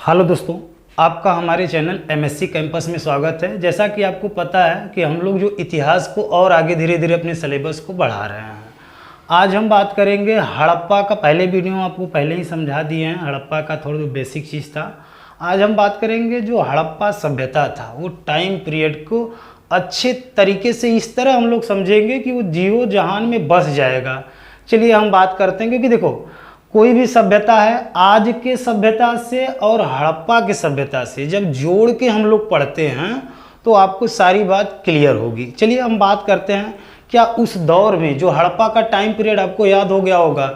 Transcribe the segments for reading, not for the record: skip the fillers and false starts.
Hello दोस्तों, आपका हमारे चैनल एमएससी कैंपस में स्वागत है। जैसा कि आपको पता है कि हम लोग जो इतिहास को और आगे धीरे धीरे अपने सिलेबस को बढ़ा रहे हैं। आज हम बात करेंगे हड़प्पा का। पहले वीडियो आपको पहले ही समझा दिए हैं, हड़प्पा का थोड़ा बेसिक चीज़ था। आज हम बात करेंगे जो हड़प्पा सभ्यता था, वो टाइम पीरियड को अच्छे तरीके से इस तरह हम लोग समझेंगे कि वो जीवो जहान में बस जाएगा। चलिए हम बात करते हैं, क्योंकि देखो कोई भी सभ्यता है, आज के सभ्यता से और हड़प्पा के सभ्यता से जब जोड़ के हम लोग पढ़ते हैं तो आपको सारी बात क्लियर होगी। चलिए हम बात करते हैं, क्या उस दौर में जो हड़प्पा का टाइम पीरियड आपको याद हो गया होगा,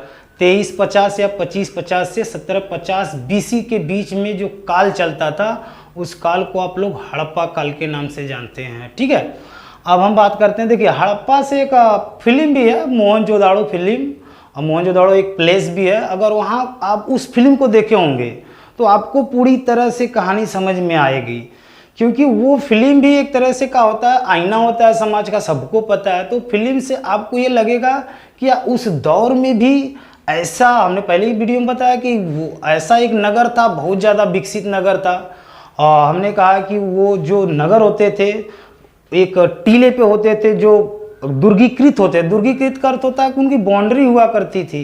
2350 या 2550 से 1750 बीसी के बीच में जो काल चलता था, उस काल को आप लोग हड़प्पा काल के नाम से जानते हैं। ठीक है, अब हम बात करते हैं। देखिए हड़प्पा से एक फिल्म भी है, मोहनजोदाड़ो फिल्म, और मोहनजोदाड़ो एक प्लेस भी है। अगर वहाँ आप उस फिल्म को देखे होंगे तो आपको पूरी तरह से कहानी समझ में आएगी, क्योंकि वो फिल्म भी एक तरह से क्या होता है, आईना होता है समाज का, सबको पता है। तो फिल्म से आपको ये लगेगा कि उस दौर में भी ऐसा, हमने पहले ही वीडियो में बताया कि वो ऐसा एक नगर था, बहुत ज़्यादा विकसित नगर था। और हमने कहा कि वो जो नगर होते थे एक टीले पे होते थे, जो दुर्गीकृत होते हैं। दुर्गीकृत का अर्थ होता है कि उनकी बाउंड्री हुआ करती थी।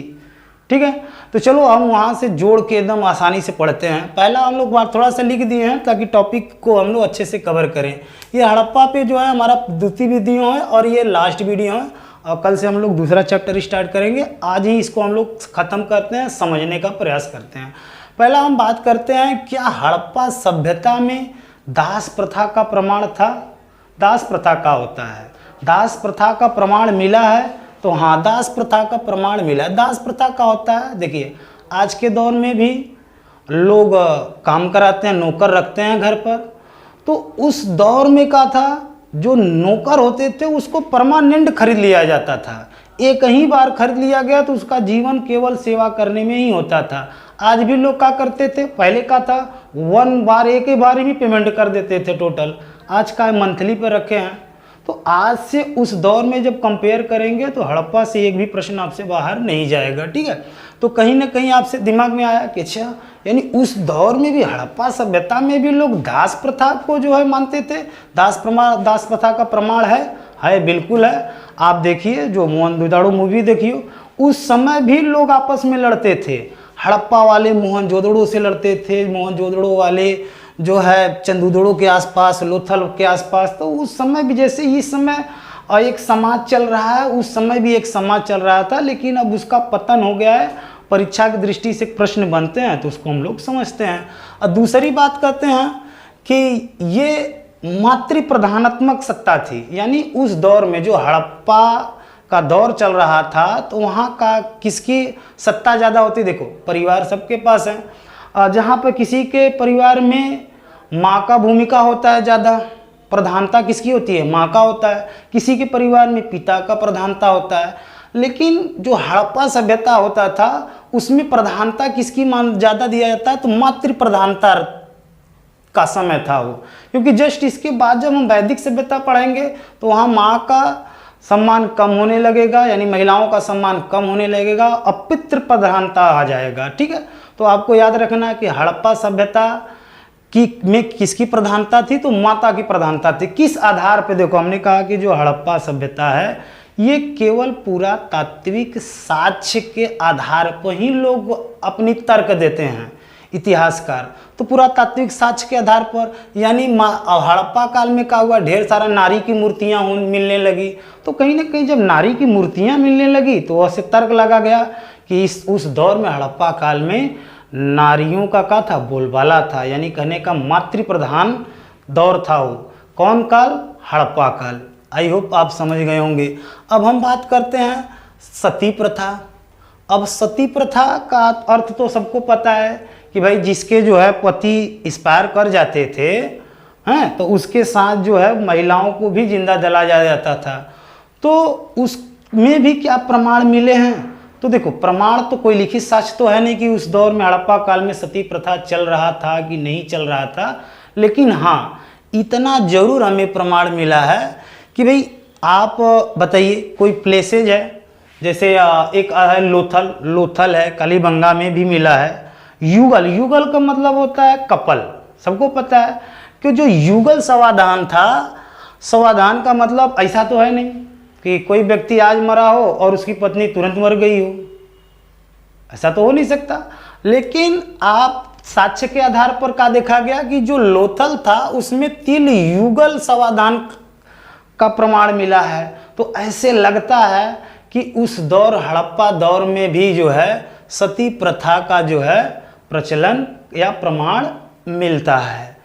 ठीक है, तो चलो हम वहाँ से जोड़ के एकदम आसानी से पढ़ते हैं। पहला हम लोग बात थोड़ा सा लिख दिए हैं ताकि टॉपिक को हम लोग अच्छे से कवर करें। ये हड़प्पा पे जो है हमारा द्वितीय वीडियो है और ये लास्ट वीडियो है, और कल से हम लोग दूसरा चैप्टर स्टार्ट करेंगे। आज ही इसको हम लोग ख़त्म करते हैं, समझने का प्रयास करते हैं। पहला हम बात करते हैं, क्या हड़प्पा सभ्यता में दास प्रथा का प्रमाण था? दास प्रथा का होता है, दास प्रथा का प्रमाण मिला है? तो हाँ, दास प्रथा का प्रमाण मिला है। दास प्रथा का होता है, देखिए आज के दौर में भी लोग काम कराते हैं, नौकर रखते हैं घर पर। तो उस दौर में क्या था, जो नौकर होते थे उसको परमानेंट खरीद लिया जाता था। एक ही बार खरीद लिया गया तो उसका जीवन केवल सेवा करने में ही होता था। आज भी लोग क्या करते थे, पहले का था वन बार, एक ही बार ही पेमेंट कर देते थे टोटल। आज का मंथली पर रखे हैं। तो आज से उस दौर में जब कंपेयर करेंगे तो हड़प्पा से एक भी प्रश्न आपसे बाहर नहीं जाएगा। ठीक है, तो कहीं ना कहीं आपसे दिमाग में आया कि अच्छा, यानी उस दौर में भी हड़प्पा सभ्यता में भी लोग दास प्रथा को जो है मानते थे। दास प्रथा का प्रमाण है, बिल्कुल है। आप देखिए जो मोहनजोदाड़ो मूवी देखिए, उस समय भी लोग आपस में लड़ते थे। हड़प्पा वाले मोहनजोदड़ो से लड़ते थे, मोहनजोदड़ो वाले जो है चंदूदड़ो के आसपास, लोथल के आसपास। तो उस समय भी जैसे इस समय एक समाज चल रहा है, उस समय भी एक समाज चल रहा था, लेकिन अब उसका पतन हो गया है। परीक्षा की दृष्टि से प्रश्न बनते हैं तो उसको हम लोग समझते हैं। और दूसरी बात कहते हैं कि ये मातृ प्रधानात्मक सत्ता थी, यानी उस दौर में जो हड़प्पा का दौर चल रहा था तो वहाँ का किसकी सत्ता ज़्यादा होती? देखो परिवार सबके पास है, जहाँ पर किसी के परिवार में माँ का भूमिका होता है, ज़्यादा प्रधानता किसकी होती है? माँ का होता है। किसी के परिवार में पिता का प्रधानता होता है। लेकिन जो हड़प्पा सभ्यता होता था उसमें प्रधानता किसकी ज़्यादा दिया जाता है? तो मातृ प्रधानता का समय था वो, क्योंकि जस्ट इसके बाद जब हम वैदिक सभ्यता पढ़ेंगे तो वहाँ माँ का सम्मान कम होने लगेगा, यानी महिलाओं का सम्मान कम होने लगेगा, और पितृ प्रधानता आ जाएगा। ठीक है, तो आपको याद रखना है कि हड़प्पा सभ्यता की में किसकी प्रधानता थी? तो माता की प्रधानता थी। किस आधार पे? देखो हमने कहा कि जो हड़प्पा सभ्यता है ये केवल पुरातात्विक साक्ष्य के आधार पर ही लोग अपनी तर्क देते हैं, इतिहासकार। तो पुरातात्विक साक्ष्य के आधार पर, यानी हड़प्पा काल में क्या हुआ, ढेर सारा नारी की मूर्तियाँ मिलने लगी। तो कहीं ना कहीं जब नारी की मूर्तियाँ मिलने लगी तो वैसे तर्क लगा गया कि उस दौर में हड़प्पा काल में नारियों का क्या था, बोलबाला था, यानी कहने का मातृ प्रधान दौर था वो। कौन काल? हड़प्पा काल। आई होप आप समझ गए होंगे। अब हम बात करते हैं सती प्रथा। अब सती प्रथा का अर्थ तो सबको पता है कि भाई जिसके जो है पति एक्सपायर कर जाते थे हैं, तो उसके साथ जो है महिलाओं को भी जिंदा जला जाता था। तो उसमें भी क्या प्रमाण मिले हैं? तो देखो प्रमाण तो कोई लिखित साक्ष्य तो है नहीं कि उस दौर में हड़प्पा काल में सती प्रथा चल रहा था कि नहीं चल रहा था, लेकिन हाँ इतना जरूर हमें प्रमाण मिला है कि भाई आप बताइए कोई प्लेसेज है, जैसे एक है लोथल है, कालीबंगा में भी मिला है। युगल, युगल का मतलब होता है कपल। सबको पता है कि जो युगल समाधान था, समाधान का मतलब ऐसा तो है नहीं कि कोई व्यक्ति आज मरा हो और उसकी पत्नी तुरंत मर गई हो, ऐसा तो हो नहीं सकता। लेकिन आप साक्ष्य के आधार पर क्या देखा गया कि जो लोथल था उसमें 3 युगल समाधान का प्रमाण मिला है। तो ऐसे लगता है कि उस दौर, हड़प्पा दौर में भी जो है सती प्रथा का जो है प्रचलन या प्रमाण मिलता है।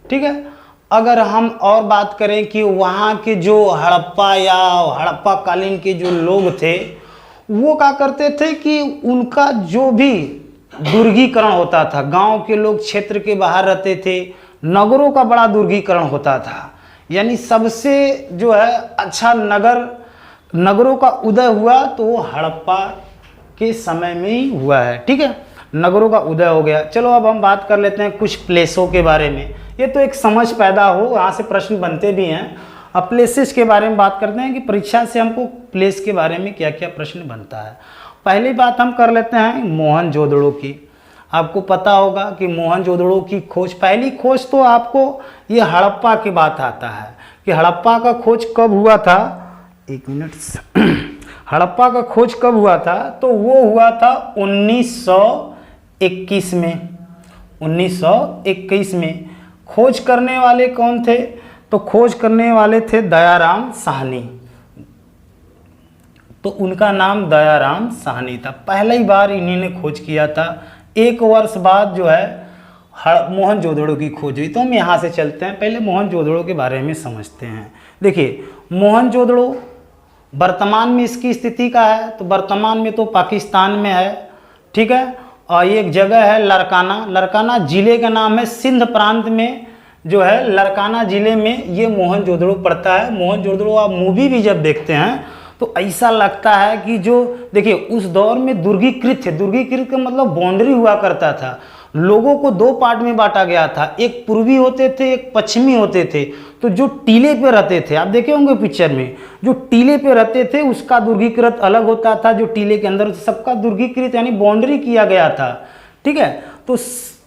ठीक है। अगर हम और बात करें कि वहाँ के जो हड़प्पा या हड़प्पा कालीन के जो लोग थे वो क्या करते थे कि उनका जो भी दुर्गीकरण होता था, गांव के लोग क्षेत्र के बाहर रहते थे, नगरों का बड़ा दुर्गीकरण होता था। यानी सबसे जो है अच्छा नगरों का उदय हुआ तो वो हड़प्पा के समय में ही हुआ है। ठीक है, नगरों का उदय हो गया। चलो अब हम बात कर लेते हैं कुछ प्लेसों के बारे में, ये तो एक समझ पैदा हो, यहाँ से प्रश्न बनते भी हैं। अब प्लेसेस के बारे में बात करते हैं कि परीक्षा से हमको प्लेस के बारे में क्या क्या प्रश्न बनता है। पहली बात हम कर लेते हैं मोहनजोदड़ो की। आपको पता होगा कि मोहनजोदड़ो की खोज, पहली खोज तो आपको ये हड़प्पा की बात आता है कि हड़प्पा का खोज कब हुआ था। एक मिनट हड़प्पा का खोज कब हुआ था, तो वो हुआ था 1921 में। 1921 में खोज करने वाले कौन थे, तो खोज करने वाले थे दयाराम साहनी। तो उनका नाम दयाराम साहनी था। पहली बार इन्हीं ने खोज किया था। 1 वर्ष बाद जो है मोहनजोदड़ो की खोज हुई। तो हम यहाँ से चलते हैं, पहले मोहनजोदड़ो के बारे में समझते हैं। देखिए मोहनजोदड़ो वर्तमान में इसकी स्थिति का है, तो वर्तमान में तो पाकिस्तान में है। ठीक है, और ये एक जगह है लरकाना, लरकाना जिले का नाम है, सिंध प्रांत में जो है लरकाना जिले में ये मोहनजोदड़ो पड़ता है। मोहनजोदड़ो आप मूवी भी जब देखते हैं तो ऐसा लगता है कि जो देखिए उस दौर में दुर्गीकृत थे। दुर्गीकृत का मतलब बाउंड्री हुआ करता था, लोगों को 2 पार्ट में बांटा गया था, एक पूर्वी होते थे, एक पश्चिमी होते थे। तो जो टीले पे रहते थे, आप देखे होंगे पिक्चर में, जो टीले पे रहते थे उसका दुर्गीकृत अलग होता था, जो टीले के अंदर सबका दुर्गीकृत यानी बाउंड्री किया गया था। ठीक है, तो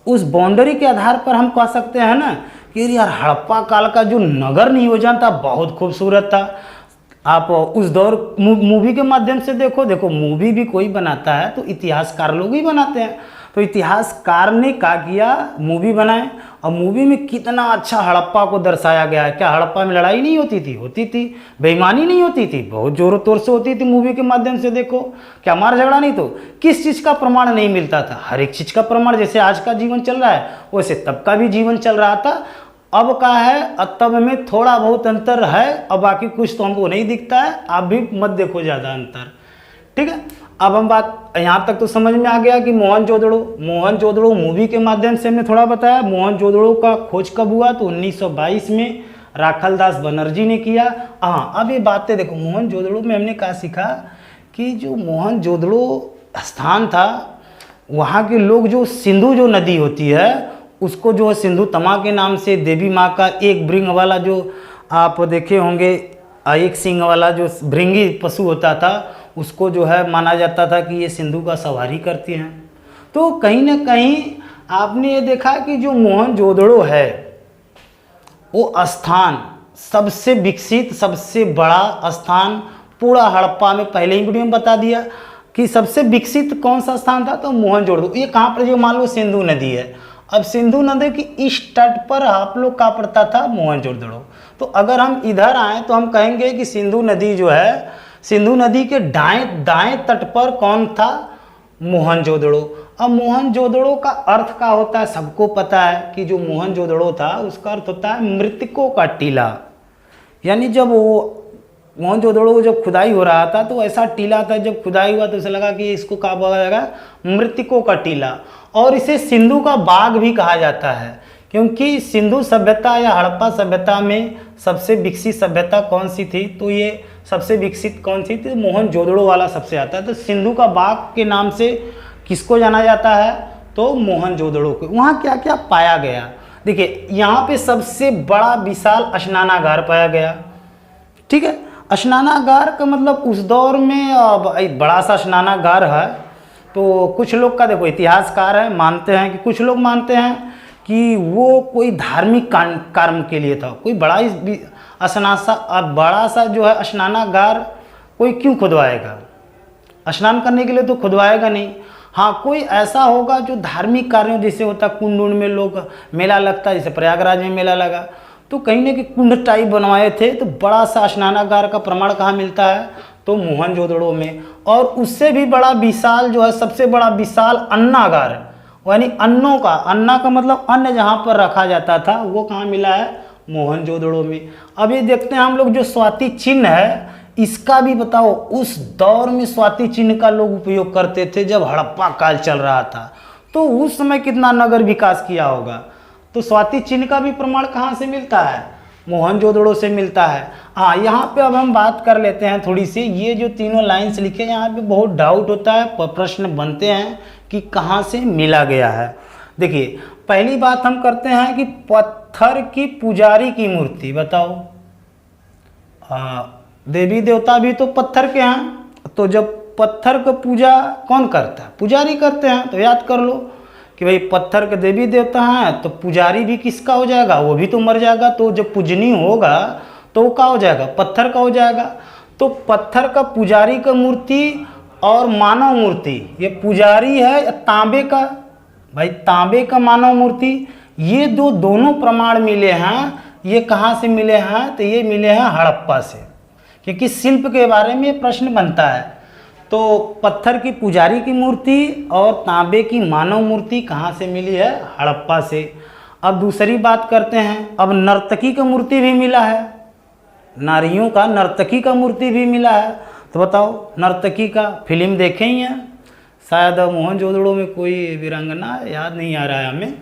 उस बाउंड्री के आधार पर हम कह सकते हैं ना कि यार हड़प्पा काल का जो नगर नियोजन था बहुत खूबसूरत था। आप उस दौर मूवी के माध्यम से देखो मूवी भी कोई बनाता है तो इतिहासकार लोग ही बनाते हैं। तो इतिहासकार ने क्या किया, मूवी बनाए, और मूवी में कितना अच्छा हड़प्पा को दर्शाया गया है। क्या हड़प्पा में लड़ाई नहीं होती थी? होती थी। बेईमानी नहीं होती थी? बहुत जोरों तौर से होती थी। मूवी के माध्यम से देखो, क्या मार झगड़ा नहीं, तो किस चीज़ का प्रमाण नहीं मिलता था? हर एक चीज़ का प्रमाण। जैसे आज का जीवन चल रहा है वैसे तब का भी जीवन चल रहा था। अब का है, तब में थोड़ा बहुत अंतर है, और बाकी कुछ तो हमको नहीं दिखता है। आप भी मत देखो ज़्यादा अंतर। ठीक है, अब हम बात यहाँ तक तो समझ में आ गया कि मोहनजोदड़ो मूवी के माध्यम से हमने थोड़ा बताया। मोहनजोदड़ो का खोज कब हुआ, तो 1922 में राखलदास बनर्जी ने किया। हाँ, अब ये बातें देखो, मोहनजोदड़ो में हमने क्या सीखा कि जो मोहनजोदड़ो स्थान था, वहाँ के लोग जो सिंधु जो नदी होती है उसको जो है सिंधु तमा के नाम से, देवी माँ का एक भृंग वाला जो आप देखे होंगे, एक सिंह वाला जो भृंगी पशु होता था, उसको जो है माना जाता था कि ये सिंधु का सवारी करती हैं। तो कहीं ना कहीं आपने ये देखा कि जो मोहनजोदड़ो है वो स्थान सबसे विकसित, सबसे बड़ा स्थान पूरा हड़प्पा में, पहले ही वीडियो में बता दिया कि सबसे विकसित कौन सा स्थान था, तो मोहनजोदड़ो। ये कहाँ पर, जो मान लो सिंधु नदी है, अब सिंधु नदी की इस तट पर आप लोग का पड़ता था मोहनजोदड़ो। तो अगर हम इधर आए तो हम कहेंगे कि सिंधु नदी जो है, सिंधु नदी के दाएं तट पर कौन था, मोहनजोदड़ो। अब मोहनजोदड़ो का अर्थ क्या होता है, सबको पता है कि जो मोहनजोदड़ो था उसका अर्थ होता है मृतकों का टीला। यानी जब वो मोहनजोदड़ो जब खुदाई हो रहा था तो ऐसा टीला था, जब खुदाई हुआ तो उसे लगा कि इसको क्या बोला जाएगा, मृतकों का टीला। और इसे सिंधु का बाग भी कहा जाता है, क्योंकि सिंधु सभ्यता या हड़प्पा सभ्यता में सबसे विकसित सभ्यता कौन सी थी, तो ये सबसे विकसित कौन सी थी, मोहनजोदड़ो वाला सबसे आता है। तो सिंधु का बाग के नाम से किसको जाना जाता है, तो मोहनजोदड़ो को। वहाँ क्या क्या पाया गया, देखिए यहाँ पे सबसे बड़ा विशाल स्नानागार पाया गया। ठीक है, स्नानागार का मतलब उस दौर में बड़ा सा स्नानागार है, तो कुछ लोग का देखो इतिहासकार है, मानते हैं कि कुछ लोग मानते हैं कि वो कोई धार्मिक कर्म के लिए था, कोई बड़ा ही बड़ा सा जो है स्नानागार कोई क्यों खुदवाएगा, स्नान करने के लिए तो खुदवाएगा नहीं। हाँ, कोई ऐसा होगा जो धार्मिक कार्यों जैसे होता कुंड उंड में लोग मेला लगता है, जैसे प्रयागराज में मेला लगा तो कहीं ना कहीं कुंड टाइप बनवाए थे, तो बड़ा सा स्नानागार का प्रमाण कहाँ मिलता है, तो मोहनजोदड़ो में। और उससे भी बड़ा विशाल जो है, सबसे बड़ा विशाल अन्नागार, यानी अन्नों का, अन्ना का मतलब अन्न जहाँ पर रखा जाता था, वो कहाँ मिला है, मोहनजोदड़ो में। अब ये देखते हैं हम लोग जो स्वाति चिन्ह है, इसका भी बताओ उस दौर में स्वाति चिन्ह का लोग उपयोग करते थे जब हड़प्पा काल चल रहा था, तो उस समय कितना नगर विकास किया होगा। तो स्वाति चिन्ह का भी प्रमाण कहाँ से मिलता है, मोहनजोदड़ो से मिलता है। हाँ, यहाँ पे अब हम बात कर लेते हैं थोड़ी सी, ये जो तीनों लाइन्स लिखे यहाँ पे बहुत डाउट होता है, प्रश्न बनते हैं कि कहाँ से मिला गया है। देखिए पहली बात हम करते हैं कि पत्थर की पुजारी की मूर्ति बताओ, देवी देवता भी तो पत्थर के हैं, तो जब पत्थर का पूजा कौन करता है, पुजारी करते हैं। तो याद कर लो कि भाई पत्थर के देवी देवता हैं तो पुजारी भी किसका हो जाएगा, वो भी तो मर जाएगा, तो जब पूजनीय होगा तो वो क्या हो जाएगा, पत्थर का हो जाएगा। तो पत्थर का पुजारी का मूर्ति और मानव मूर्ति, ये पुजारी है तांबे का, भाई तांबे का मानव मूर्ति, ये दोनों प्रमाण मिले हैं। ये कहाँ से मिले हैं, तो ये मिले हैं हड़प्पा से, क्योंकि शिल्प के बारे में प्रश्न बनता है। तो पत्थर की पुजारी की मूर्ति और तांबे की मानव मूर्ति कहाँ से मिली है, हड़प्पा से। अब दूसरी बात करते हैं, अब नर्तकी का मूर्ति भी मिला है, नारियों का नर्तकी का मूर्ति भी मिला है। तो बताओ नर्तकी का फिल्म देखे ही हैं शायद, मोहनजोदड़ो में कोई वीरांगना याद नहीं आ रहा है हमें,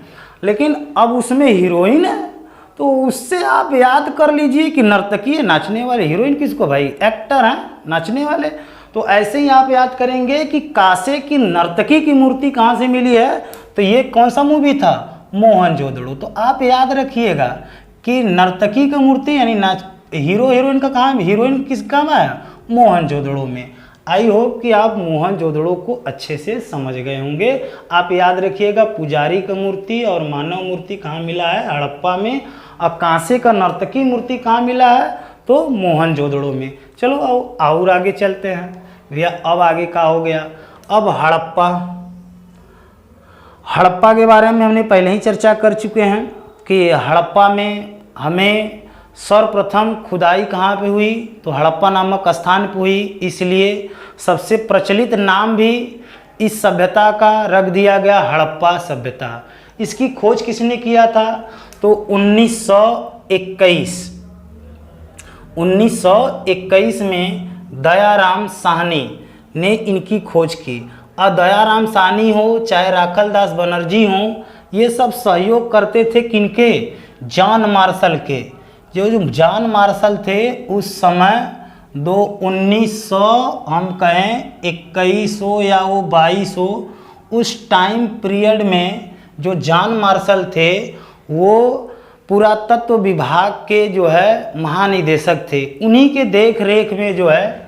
लेकिन अब उसमें हीरोइन है, तो उससे आप याद कर लीजिए कि नर्तकी है, नाचने वाले। हीरोइन किसको भाई, एक्टर हैं नाचने वाले। तो ऐसे ही आप याद करेंगे कि कांसे की नर्तकी की मूर्ति कहाँ से मिली है, तो ये कौन सा मूवी था, मोहनजोदड़ो। तो आप याद रखिएगा कि नर्तकी की मूर्ति यानी हीरो हीरोइन का कहाँ, हीरोइन किस काम है, मोहनजोदड़ो में। आई होप कि आप मोहनजोदड़ो को अच्छे से समझ गए होंगे। आप याद रखिएगा पुजारी का मूर्ति और मानव मूर्ति कहाँ मिला है, हड़प्पा में। अब कांसे का नर्तकी मूर्ति कहाँ मिला है, तो मोहनजोदड़ो में। चलो और आगे चलते हैं भैया। अब आगे का हो गया, अब हड़प्पा। हड़प्पा के बारे में हमने पहले ही चर्चा कर चुके हैं कि हड़प्पा में हमें सर्वप्रथम खुदाई कहाँ पे हुई, तो हड़प्पा नामक स्थान पे हुई, इसलिए सबसे प्रचलित नाम भी इस सभ्यता का रख दिया गया हड़प्पा सभ्यता। इसकी खोज किसने किया था, तो 1921 में दयाराम साहनी ने इनकी खोज की। और दयाराम साहनी हो चाहे राखल दास बनर्जी हो, ये सब सहयोग करते थे किनके, जॉन मार्शल के। जो जॉन मार्शल थे उस समय 1900 हम कहें 2100 या वो 2200, उस टाइम पीरियड में जो जॉन मार्शल थे वो पुरातत्व विभाग के जो है महानिदेशक थे। उन्हीं के देख रेख में जो है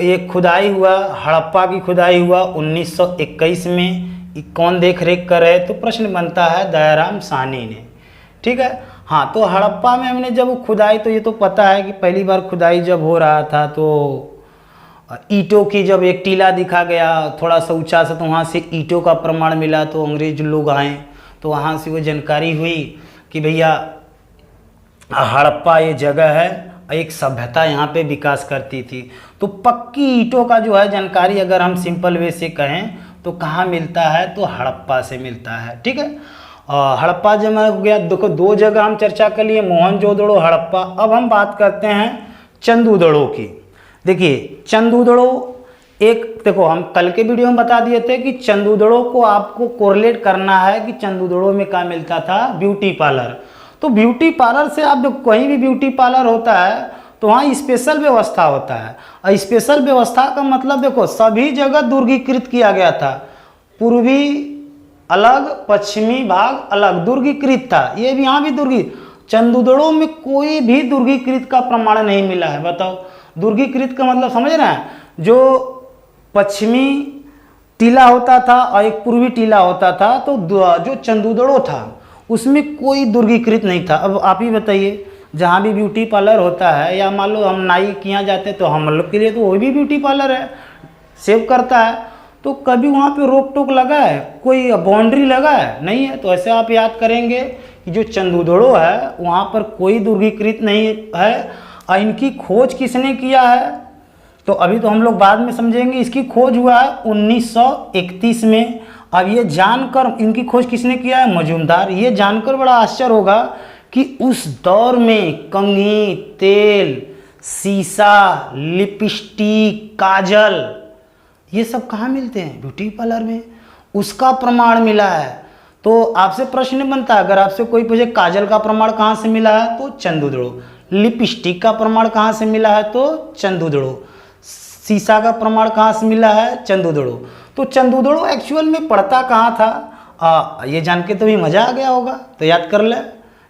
ये खुदाई हुआ, हड़प्पा की खुदाई हुआ 1921 में। कौन देख रेख कर रहे, तो प्रश्न बनता है दयाराम साहनी ने। ठीक है, हाँ। तो हड़प्पा में हमने जब खुदाई, तो ये तो पता है कि पहली बार खुदाई जब हो रहा था तो ईंटों की जब एक टीला दिखा गया थोड़ा सा ऊंचा सा, तो वहाँ से ईंटों का प्रमाण मिला। तो अंग्रेज लोग आए तो वहाँ से वो जानकारी हुई कि भैया हड़प्पा ये जगह है, एक सभ्यता यहाँ पे विकास करती थी। तो पक्की ईंटों का जो है जानकारी अगर हम सिंपल वे से कहें तो कहाँ मिलता है, तो हड़प्पा से मिलता है। ठीक है, हड़प्पा जब हो गया, देखो दो जगह हम चर्चा कर लिए, मोहनजोदड़ो हड़प्पा। अब हम बात करते हैं चंदूदड़ो की। देखिए चंदूदड़ो एक, देखो हम कल के वीडियो में बता दिए थे कि चंदूदड़ो को आपको कोरिलेट करना है कि चंदूदड़ो में क्या मिलता था, ब्यूटी पार्लर। तो ब्यूटी पार्लर से आप देखो कहीं भी ब्यूटी पार्लर होता है तो वहाँ स्पेशल व्यवस्था होता है। और स्पेशल व्यवस्था का मतलब देखो सभी जगह दुर्गीकृत किया गया था, पूर्वी अलग पश्चिमी भाग अलग दुर्गीकृत था। ये भी यहाँ भी चंदूदड़ो में कोई भी दुर्गीकृत का प्रमाण नहीं मिला है। बताओ दुर्गीकृत का मतलब समझ रहे हैं, जो पश्चिमी टीला होता था और एक पूर्वी टीला होता था। तो जो चंदूदड़ो था उसमें कोई दुर्गीकृत नहीं था। अब आप ही बताइए, जहाँ भी ब्यूटी पार्लर होता है या मान लो हम नाई के यहाँ जाते हैं तो हम लोग के लिए तो वो भी ब्यूटी पार्लर है, सेव करता है, तो कभी वहाँ पे रोक टोक लगा है, कोई बाउंड्री लगा है? नहीं है। तो ऐसे आप याद करेंगे कि जो चंदूदड़ो है वहाँ पर कोई दुर्गीकृत नहीं है। और इनकी खोज किसने किया है? तो अभी तो हम लोग बाद में समझेंगे। इसकी खोज हुआ है 1931 में। अब ये जानकर, इनकी खोज किसने किया है? मजूमदार। ये जानकर बड़ा आश्चर्य होगा कि उस दौर में कंघी, तेल, सीसा, लिपस्टिक, काजल, ये सब कहाँ मिलते हैं? ब्यूटी पार्लर में। उसका प्रमाण मिला है। तो आपसे प्रश्न बनता है, अगर आपसे कोई पूछे काजल का प्रमाण कहाँ से मिला है, तो चंदूदड़ो। लिपस्टिक का प्रमाण कहाँ से मिला है, तो चंदूदड़ो। सीसा का प्रमाण कहाँ से मिला है, चंदूदड़ो। तो चंदूदड़ो एक्चुअल में पड़ता कहाँ था? ये जान के तो भी मज़ा आ गया होगा। तो याद कर ले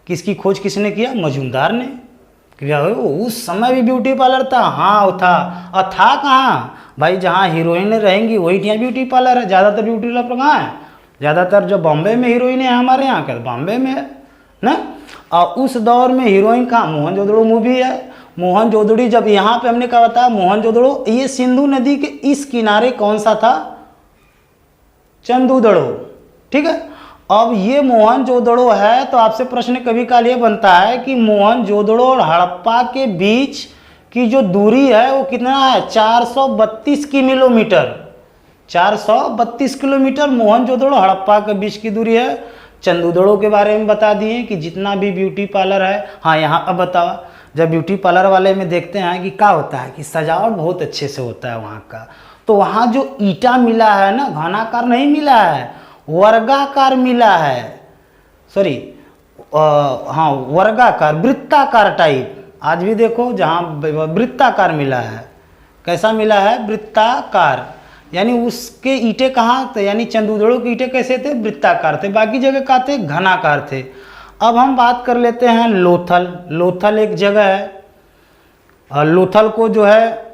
कि इसकी खोज किसने किया? मजूमदार ने। उस समय भी ब्यूटी पार्लर था? हाँ वो था। और था कहाँ भाई? जहाँ हीरोइन रहेंगी वही यहाँ ब्यूटी पार्लर है। ज़्यादातर ब्यूटी पार्लर कहाँ है? ज़्यादातर जो बॉम्बे में हीरोइन है हमारे यहाँ का, बॉम्बे में है ना। और उस दौर में हीरोइन कहाँ? मोहनजोदड़ो मूवी है। मोहनजोदड़ो, जब यहाँ पे हमने कहा था मोहनजोदड़ो, ये सिंधु नदी के इस किनारे कौन सा था? चंदूदड़ो। ठीक है। अब ये मोहनजोदड़ो है तो आपसे प्रश्न कभी काल ये बनता है कि मोहनजोदड़ो और हड़प्पा के बीच की जो दूरी है वो कितना है? 432 किलोमीटर। 432 किलोमीटर मोहनजोदड़ो हड़प्पा के बीच की दूरी है। चंदूदड़ो के बारे में बता दिए कि जितना भी ब्यूटी पार्लर है। हाँ यहाँ अब बताओ, जब ब्यूटी पार्लर वाले में देखते हैं कि क्या होता है कि सजावट बहुत अच्छे से होता है वहाँ का, तो वहाँ जो ईटा मिला है ना, घनाकार नहीं मिला है, वर्गाकार मिला है। सॉरी, हाँ वर्गाकार, वृत्ताकार टाइप। आज भी देखो जहाँ वृत्ताकार मिला है। कैसा मिला है? वृत्ताकार। यानी उसके ईंटें कहाँ थे? यानी चंदूदड़ो के ईंटें कैसे थे? वृत्ताकार थे। बाकी जगह कहाँ थे? घनाकार थे। अब हम बात कर लेते हैं लोथल। लोथल एक जगह है, और लोथल को जो है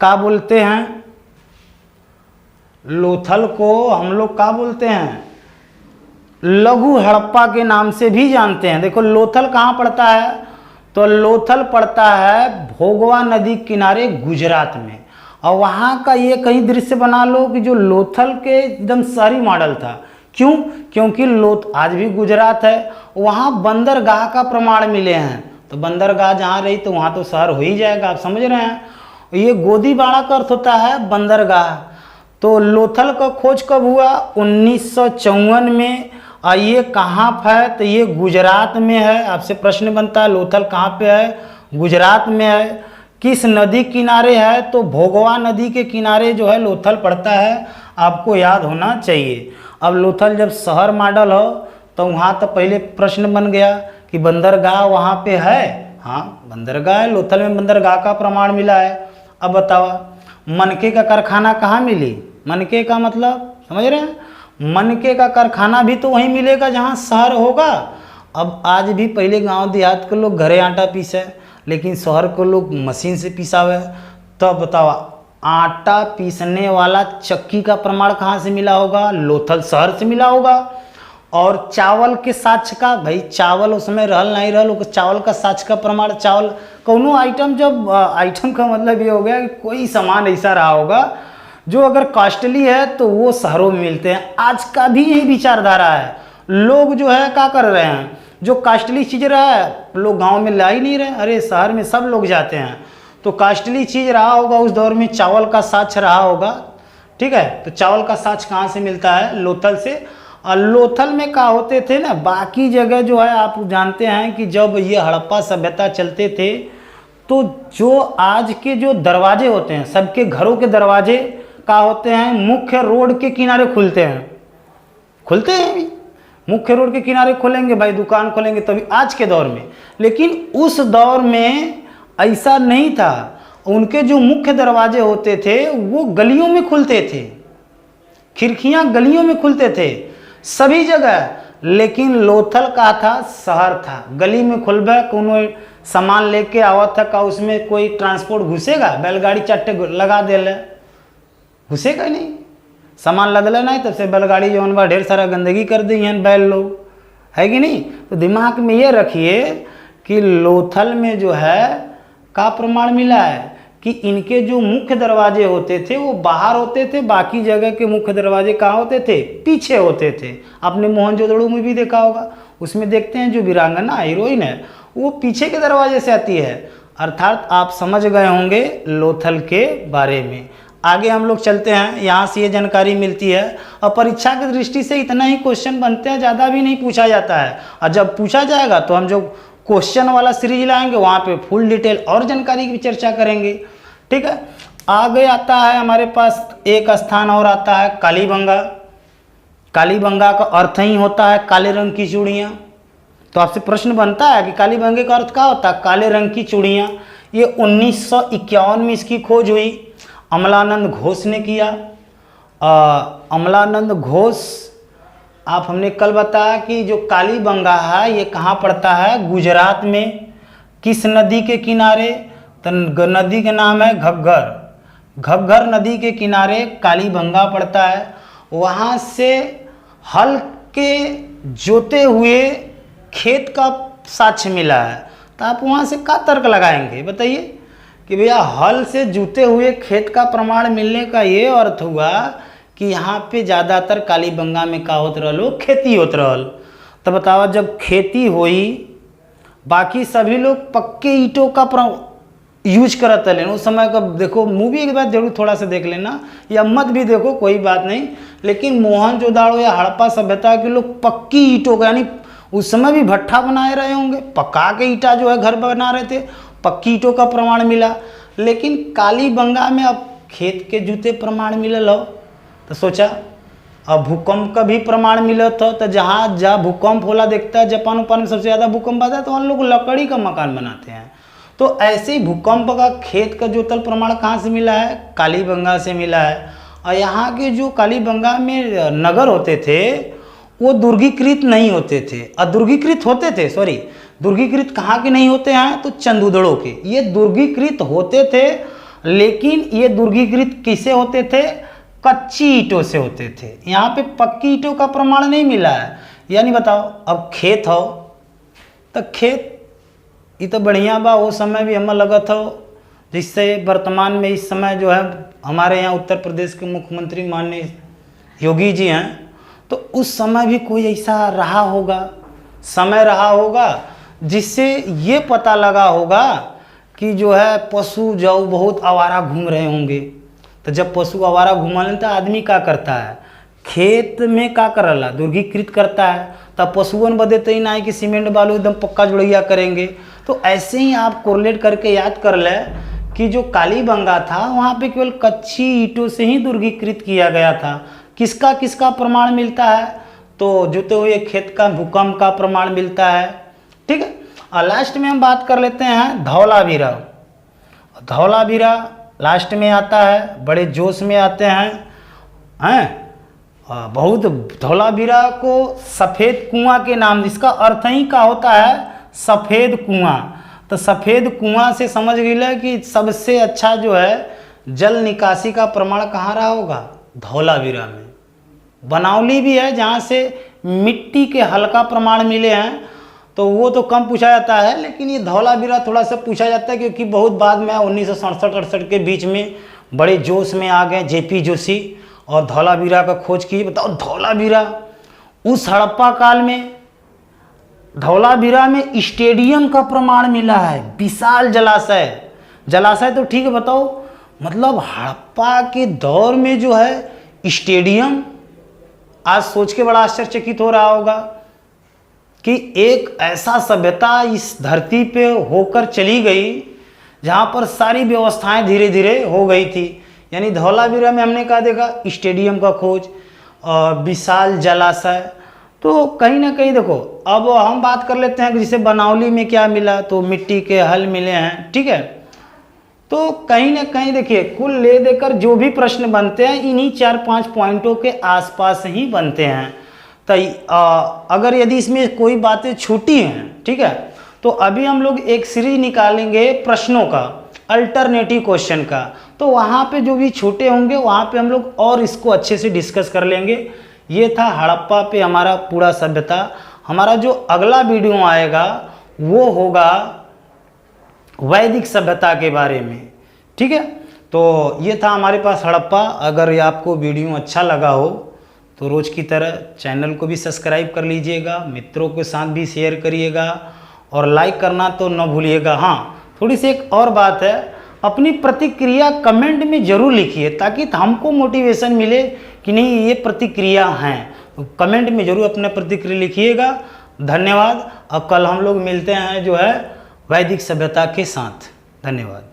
क्या बोलते हैं? लोथल को हम लोग क्या बोलते हैं? लघु हड़प्पा के नाम से भी जानते हैं। देखो लोथल कहाँ पड़ता है? तो लोथल पड़ता है भोगवा नदी किनारे गुजरात में। और वहाँ का ये कहीं दृश्य बना लो कि जो लोथल के एकदम शहरी मॉडल था। क्यों? क्योंकि आज भी गुजरात है, वहाँ बंदरगाह का प्रमाण मिले हैं। तो बंदरगाह जहाँ रही तो वहाँ तो शहर हो ही जाएगा। आप समझ रहे हैं? ये गोदीबाड़ा का अर्थ होता है बंदरगाह। तो लोथल का खोज कब हुआ? 1954 में। और ये कहाँ है? तो ये गुजरात में है। आपसे प्रश्न बनता है लोथल कहाँ पे है? गुजरात में है। किस नदी किनारे है? तो भोगवा नदी के किनारे जो है लोथल पड़ता है। आपको याद होना चाहिए। अब लोथल जब शहर मॉडल हो तो वहाँ तो पहले प्रश्न बन गया कि बंदरगाह वहाँ पे है। हाँ बंदरगाह है, लोथल में बंदरगाह का प्रमाण मिला है। अब बताओ मनके का कारखाना कहाँ मिली? मनके का मतलब समझ रहे हैं? मनके का कारखाना भी तो वहीं मिलेगा जहाँ शहर होगा। अब आज भी पहले गांव देहात के लोग घरे आटा पीसे, लेकिन शहर को लोग मशीन से पिसावे। तो बताओ आटा पीसने वाला चक्की का प्रमाण कहाँ से मिला होगा? लोथल शहर से मिला होगा। और चावल के साक्ष्य का, भाई चावल उसमें रहल नहीं रहल, चावल का साक्ष्य का प्रमाण, चावल कोनो आइटम, जब आइटम का मतलब ये हो गया कि कोई सामान ऐसा रहा होगा जो अगर कॉस्टली है तो वो शहरों में मिलते हैं। आज का भी यही विचारधारा है। लोग जो है क्या कर रहे हैं, जो कॉस्टली चीज़ रहा है लोग गांव में ला ही नहीं रहे। अरे शहर में सब लोग जाते हैं। तो कॉस्टली चीज़ रहा होगा उस दौर में, चावल का साक्ष्य रहा होगा। ठीक है, तो चावल का साक्ष्य कहाँ से मिलता है? लोथल से। और लोथल में क्या होते थे ना, बाकी जगह जो है आप जानते हैं कि जब ये हड़प्पा सभ्यता चलते थे तो जो आज के जो दरवाजे होते हैं, सबके घरों के दरवाजे क्या होते हैं? मुख्य रोड के किनारे खुलते हैं। मुख्य रोड के किनारे खोलेंगे भाई, दुकान खोलेंगे तभी आज के दौर में। लेकिन उस दौर में ऐसा नहीं था। उनके जो मुख्य दरवाजे होते थे वो गलियों में खुलते थे, खिड़कियां गलियों में खुलते थे सभी जगह। लेकिन लोथल का था शहर था, गली में खुलबे, कोनो सामान लेके आवत था का उसमें कोई ट्रांसपोर्ट घुसेगा? बैलगाड़ी चट्टे लगा दे ले, घुसेगा ही नहीं, सामान लदला नहीं, तब से बैलगाड़ी जौन बा ढेर सारा गंदगी कर दी हैं बैल लोग, है कि नहीं। तो दिमाग में ये रखिए कि लोथल में जो है का प्रमाण मिला है कि इनके जो मुख्य दरवाजे होते थे वो बाहर होते थे, बाकी जगह के मुख्य दरवाजे कहाँ होते थे, पीछे होते थे। आपने मोहनजोदड़ो में भी देखा होगा, उसमें देखते हैं जो वीरांगना हीरोइन है वो पीछे के दरवाजे से आती है। अर्थात आप समझ गए होंगे लोथल के बारे में। आगे हम लोग चलते हैं, यहाँ से ये जानकारी मिलती है और परीक्षा की दृष्टि से इतना ही क्वेश्चन बनते हैं, ज़्यादा भी नहीं पूछा जाता है। और जब पूछा जाएगा तो हम जो क्वेश्चन वाला सीरीज लाएंगे वहाँ पे फुल डिटेल और जानकारी की चर्चा करेंगे, ठीक है। आगे आता है हमारे पास एक स्थान और आता है कालीबंगा। कालीबंगा का अर्थ ही होता है काले रंग की चूड़ियाँ। तो आपसे प्रश्न बनता है कि कालीबंगे का अर्थ क्या होता है, काले रंग की चूड़ियाँ। ये 1951 में इसकी खोज हुई, अमलानंद घोष ने किया। अमलानंद घोष, आप हमने कल बताया कि जो कालीबंगा है ये कहाँ पड़ता है, गुजरात में। किस नदी के किनारे, तो नदी का नाम है घग्गर। घग्गर नदी के किनारे कालीबंगा पड़ता है। वहाँ से हल के जोते हुए खेत का साक्ष्य मिला है। तो आप वहाँ से क्या तर्क लगाएंगे बताइए कि भैया हल से जुते हुए खेत का प्रमाण मिलने का ये अर्थ हुआ कि यहाँ पे ज़्यादातर कालीबंगा में का होत रहलो, खेती होत रहल। तो बताओ जब खेती हुई, बाकी सभी लोग पक्के ईंटों का यूज करते लेना उस समय का। देखो मूवी एक बार जरूर थोड़ा सा देख लेना, या मत भी देखो कोई बात नहीं, लेकिन मोहनजोदाड़ो या हड़प्पा सभ्यता के लोग पक्की ईंटों का, यानी उस समय भी भट्ठा बनाए रहे होंगे, पका के ईंटा जो है घर बना रहे थे, पक्की ईंटों का प्रमाण मिला। लेकिन कालीबंगा में अब खेत के जूते प्रमाण मिलल हो, तो सोचा अब भूकंप का भी प्रमाण मिला था। तो जहाँ भूकंप होला देखता है, जापान उपान में सबसे ज़्यादा भूकंप आता है, तो वहाँ लोग लकड़ी का मकान बनाते हैं। तो ऐसे ही भूकंप का खेत का जोतल प्रमाण कहाँ से मिला है, कालीबंगा से मिला है। और यहाँ के जो कालीबंगा में नगर होते थे वो दुर्गीकृत नहीं होते थे, अदुर्गीकृत होते थे, सॉरी दुर्गीकृत कहाँ के नहीं होते हैं, तो चंदूदड़ों के। ये दुर्गीकृत होते थे, लेकिन ये दुर्गीकृत किसे होते थे, कच्ची ईंटों से होते थे। यहाँ पे पक्की ईंटों का प्रमाण नहीं मिला है। यानी बताओ अब खेत हो तो खेत ये तो बढ़िया बा, वो समय भी हमें लगत हो, जिससे वर्तमान में इस समय जो है हमारे यहाँ उत्तर प्रदेश के मुख्यमंत्री माननीय योगी जी हैं, तो उस समय भी कोई ऐसा रहा होगा, समय रहा होगा जिससे ये पता लगा होगा कि जो है पशु जो बहुत आवारा घूम रहे होंगे। तो जब पशु आवारा घूमने तो आदमी क्या करता है, खेत में क्या करला, दुर्गीकृत करता है। तब पशुओं बदे तो ही ना है कि सीमेंट बालू एकदम पक्का जुड़ैया करेंगे। तो ऐसे ही आप कोरिलेट करके याद कर ले कि जो कालीबंगा था वहाँ पे केवल कच्ची ईंटों से ही दुर्गीकृत किया गया था। किसका किसका प्रमाण मिलता है, तो जुते हुए खेत का भूकंप का प्रमाण मिलता है, ठीक है। और लास्ट में हम बात कर लेते हैं धौलावीरा। धौलावीरा लास्ट में आता है, बड़े जोश में आते हैं बहुत। धौलावीरा को सफ़ेद कुआं के नाम, जिसका अर्थ ही क्या होता है, सफ़ेद कुआं। तो सफ़ेद कुआं से समझ गए कि सबसे अच्छा जो है जल निकासी का प्रमाण कहाँ रहा होगा, धौलावीरा में। बनावली भी है जहाँ से मिट्टी के हल्का प्रमाण मिले हैं, तो वो तो कम पूछा जाता है, लेकिन ये धौलावीरा थोड़ा सा पूछा जाता है क्योंकि बहुत बाद में 1967-68 के बीच में बड़े जोश में आ गए जेपी जोशी और धौलावीरा का खोज की। बताओ धौलावीरा उस हड़प्पा काल में, धौलावीरा में स्टेडियम का प्रमाण मिला है, विशाल जलाशय। जलाशय तो ठीक है, बताओ मतलब हड़प्पा के दौर में जो है स्टेडियम, आज सोच के बड़ा आश्चर्यचकित हो रहा होगा कि एक ऐसा सभ्यता इस धरती पे होकर चली गई जहाँ पर सारी व्यवस्थाएं धीरे धीरे हो गई थी। यानी धौलावीरा में हमने कहा देखा स्टेडियम का खोज और विशाल जलाशय। तो कहीं ना कहीं देखो, अब हम बात कर लेते हैं कि जैसे बनावली में क्या मिला, तो मिट्टी के हल मिले हैं, ठीक है। तो कहीं ना कहीं देखिए कुल ले देकर जो भी प्रश्न बनते हैं इन्हीं 4-5 पॉइंटों के आसपास ही बनते हैं। तो अगर यदि इसमें कोई बातें छूटी हैं, ठीक है, तो अभी हम लोग एक सीरीज निकालेंगे प्रश्नों का अल्टरनेटिव क्वेश्चन का। तो वहाँ पे जो भी छोटे होंगे वहाँ पे हम लोग और इसको अच्छे से डिस्कस कर लेंगे। ये था हड़प्पा पे हमारा पूरा सभ्यता। हमारा जो अगला वीडियो आएगा वो होगा वैदिक सभ्यता के बारे में, ठीक है। तो ये था हमारे पास हड़प्पा। अगर ये आपको वीडियो अच्छा लगा हो तो रोज़ की तरह चैनल को भी सब्सक्राइब कर लीजिएगा, मित्रों के साथ भी शेयर करिएगा और लाइक करना तो न भूलिएगा। हाँ, थोड़ी सी एक और बात है, अपनी प्रतिक्रिया कमेंट में ज़रूर लिखिए ताकि हमको मोटिवेशन मिले कि नहीं ये प्रतिक्रिया हैं। तो कमेंट में ज़रूर अपना प्रतिक्रिया लिखिएगा। धन्यवाद। अब कल हम लोग मिलते हैं जो है वैदिक सभ्यता के साथ। धन्यवाद।